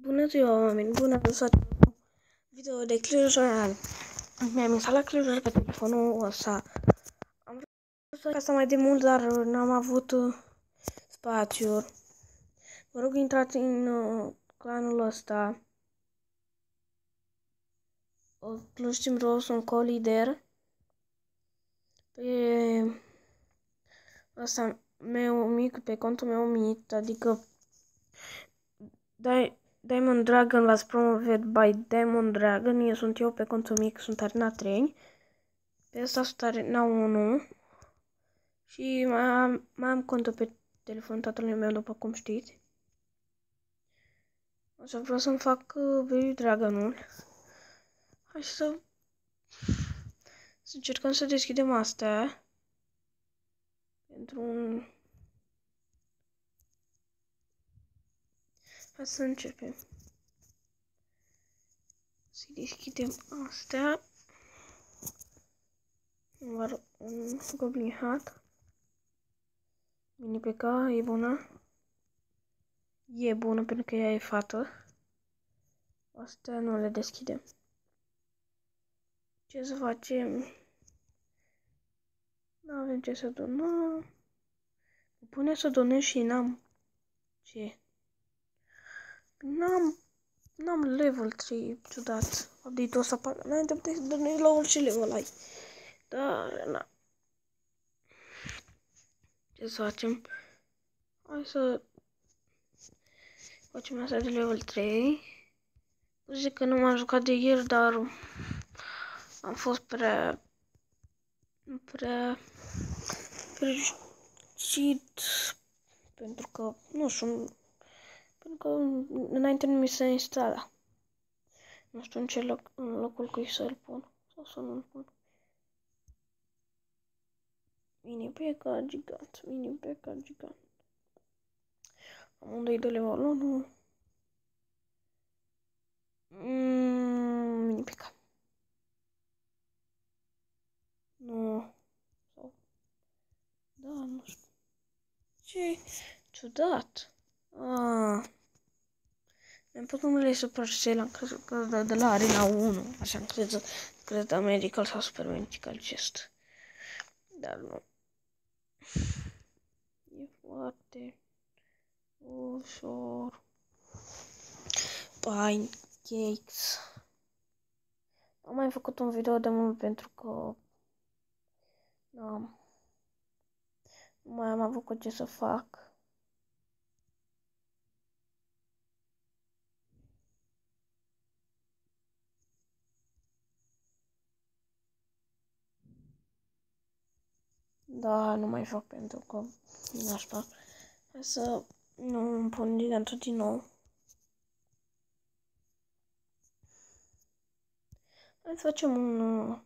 Bună ziua, oameni! Bună să facem un video de Clash Royale. Mi-am instalat Clash Royale pe telefonul ăsta. Am vrut să asta mai de mult, dar n-am avut spațiu. Vă rog, intrați în clanul ăsta. Cluj Team Row, sunt co-lider. Pe ăsta meu mic, pe contul meu mic, adică Diamond Dragon was promoted by Diamond Dragon. Eu sunt eu pe contul mic, sunt Arena 3. Pe ăsta sunt Arena 1. Și mai am contul pe telefonul tatălui meu, după cum știți. O să vreau să-mi fac Baby Dragonul. Hai să încercăm să deschidem astea. Pentru un... Hai să începem. Să deschidem astea. Un Goblin Hat. Mini PK, e bună. E bună pentru că ea e fată. Astea nu le deschidem. Ce să facem? Nu avem ce să donăm. Pune să donez și n-am. Ce? N-am level 3, ciudat. Update-ul ăsta parcă înainte puteai să donezi la orice level ai. Dar, na. Ce să facem? Hai să facem asta de level 3. Zic că nu m-am jucat de ieri, dar am fost prea fericit pentru că, nu știu, pentru că înainte nu mi se instala. Nu știu în ce loc, în locul cui să-l pun sau să nu-l pun. Mini P.K. gigant, Mini P.K. gigant. Amândoi de level 1. Mini P.K. Nu. Sau... Da, nu știu. Ce ciudat. Mi-am pus numele Supercell, am crezut că de la Arena 1. Așa am crezut că Medical sau Super Medical Chest. Dar nu. E foarte ușor. Pancakes. Am mai făcut un video de mult pentru că nu mai am avut ce să fac. Da, nu mai fac pentru că din asta. Hai să nu îmi pun din nou. Hai să facem un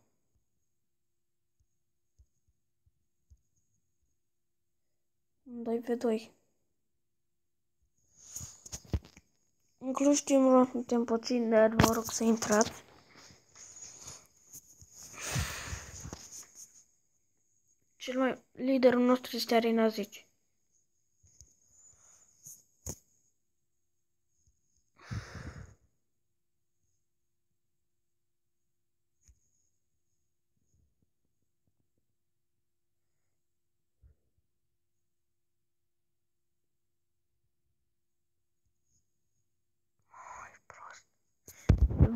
2v2. În Cluj Team Row suntem puțin, dar vă rog să intrați. Liderul nostru este Arena 10.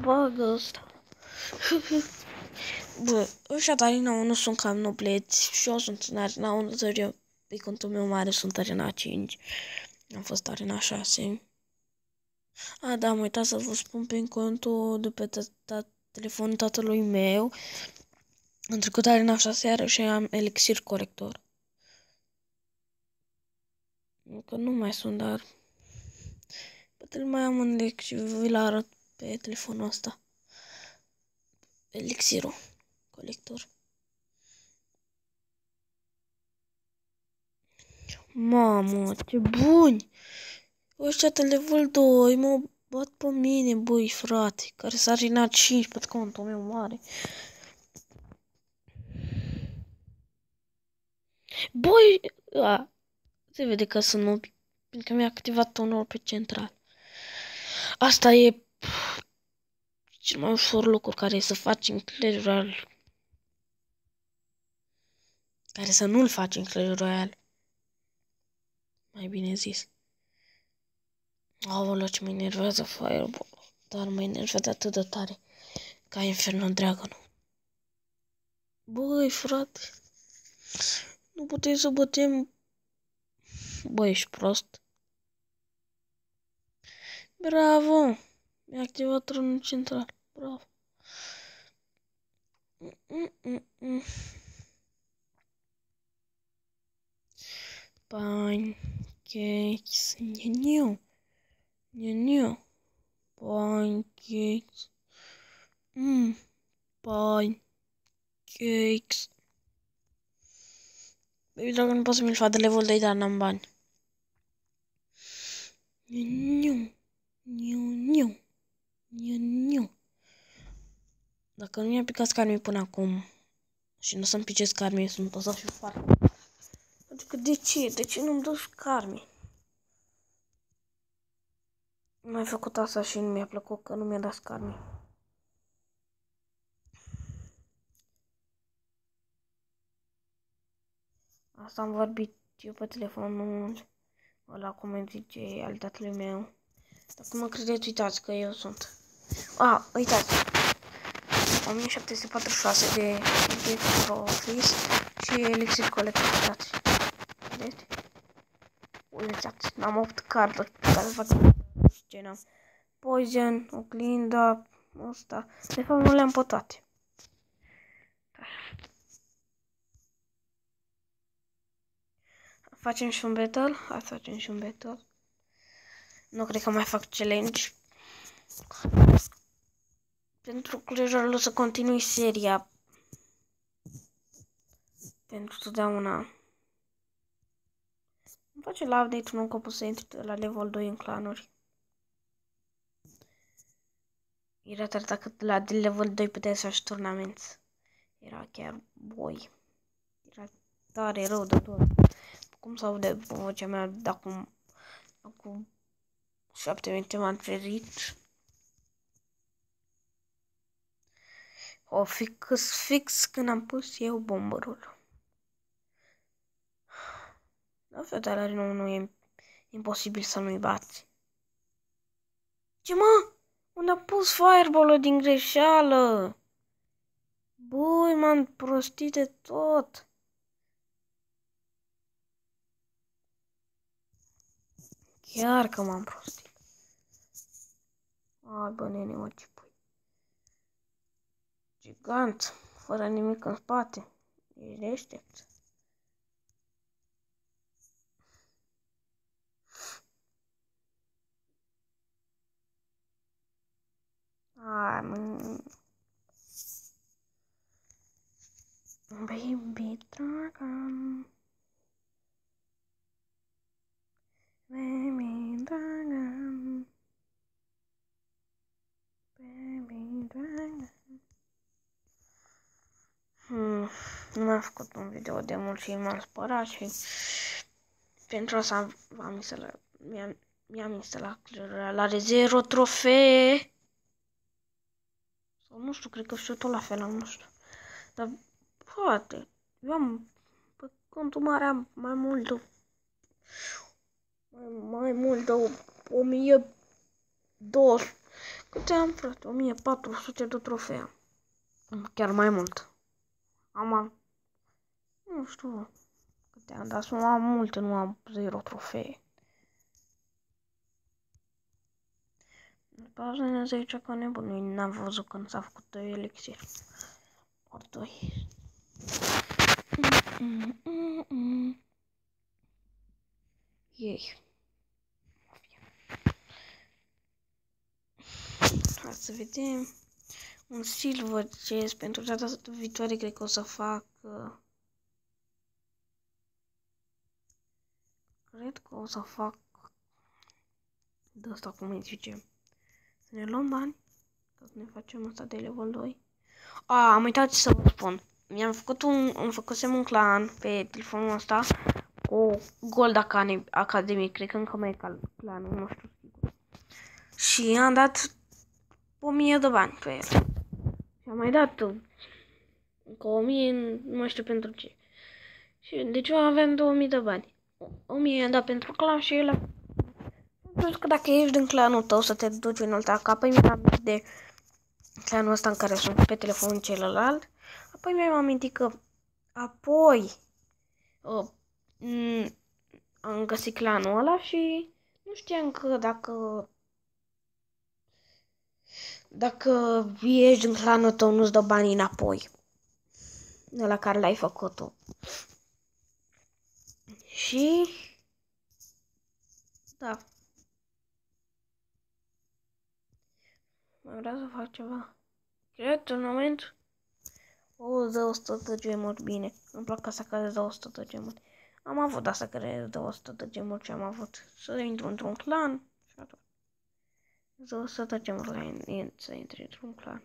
Bagă ăsta. Bă, ăștia de Arena 1 sunt cam nobleți și eu sunt în Arena 1, dar eu pe contul meu mare sunt Arena 5. Am fost Arena 6. A, da, am uitat să vă spun pe contul de pe telefonul tatălui meu. Am trecut Arena 6 iară și am elixir colector. Încă nu mai sunt, dar poate mai am un lec și vi-l arăt pe telefonul ăsta. Elixirul colector. Mamă, ce buni! Ăștia de level 2 mă bat pe mine, băi, frate, care s-a arenat 5 pe contul meu mare. Băi, se vede că sunt nubi, pentru că mi-a activat tonul pe central. Asta e cel mai ușor lucru care e să faci în Clash Royale. Care să nu-l faci în Clash Royale. Mai bine zis. Aoleu, ce mă enervează Fireball. Dar mă enervează atât de tare. Ca Inferno Dragon. Băi, frate. Nu putem să bătem. Băi, ești prost. Bravo. Mi-a activat tronul central. Bravo. Pancakes. Niu. Niu. Pancakes. Pancakes. Baby Dragon nu pot să mi-l fac de level 2, dar n-am bani. Niu. Niu. Niu. Niu. Niu. Dacă nu mi-a picat Skarmy până acum și nu o să-mi pice Skarmy, sunt o să fiu foarte... Adică de ce? De ce nu-mi dă Skarmy? Nu ai făcut asta și nu mi-a plăcut că nu mi-a dat Skarmy. Asta am vorbit eu pe telefonul ăla, cum îmi zice al tatălui meu. Dacă mă credeți, uitați că eu sunt. Uitați. 1746 de profis și elixir colector, uitați. Vedeți? Uitați, am 8 carduri pe care fac ce n-am. Poison, oglinda, ăsta. De fapt nu le-am pe toate. Facem și un battle? Hai să facem și un battle. Nu cred că mai fac challenge. Pentru Clash o să continui seria. Pentru totdeauna. Îmi face la update-ul încă pot să intru la level 2 în clanuri. Era tare dacă la level 2 puteai să faci turnament. Era chiar boi. Era tare rău de tot. Cum să aude vocea mea de acum 7 minute m-am ferit. O fix când am pus eu bomberul. La fetele nu e imposibil să nu-i bați. Ce mă? Unde a pus fireball-ul din greșeală? Băi, m-am prostit de tot. Chiar că m-am prostit. Ai, bă, nene, o ce pui. Gigant, fără nimic în spate. Ești deștept. Ai, mă. Baby Dragon. Baby Dragon. Baby Dragon. Nu am făcut un video de mult și m-am spărat și pentru asta mi-am instalat la 0 trofee. Sau nu știu, cred că și tot la fel, nu știu. Dar poate, eu am pe contul mare am mai mult de 1200. Câte am, frate? 1400 de trofee. Chiar mai mult. Nu știu câte am, dar am multe, nu am 0 trofee. După asta ne zice că nebunui, n-am văzut când s-a făcut elixir. Ori 2. Ei. Hai să vedem. Un silver chest. Pentru data viitoare cred că o să fac... Cred că o să fac... De asta cum îi zice. Să ne luăm bani. Să ne facem asta de level 2. Am uitat să vă spun. Îmi făcusem un clan pe telefonul ăsta cu Gold Academy. Cred că încă mai e clanul, nu știu sigur. Și am dat 1000 de bani pe el. Și am mai dat încă 1000, nu mai știu pentru ce. Și deci eu aveam 2000 de bani. 1000 i-am dat pentru clan și el a... Pentru că dacă ești din clanul tău să te duci în alta ca apoi mi-am amintit de clanul ăsta în care sunt pe telefonul celălalt. Apoi mi-am amintit că apoi am găsit clanul ăla și nu știam că dacă ești în clanul tău nu-ți dă banii înapoi de la care l-ai făcut tu. Și da. Mai vreau să fac ceva. Cred turnament. Dă 100 de gemuri, bine. Îmi plac asta care dă 100 de gemuri. Am avut asta care dă 100 de gemuri și am avut să intru într-un clan și atunci. Dă 100 de gemuri să intri într-un clan.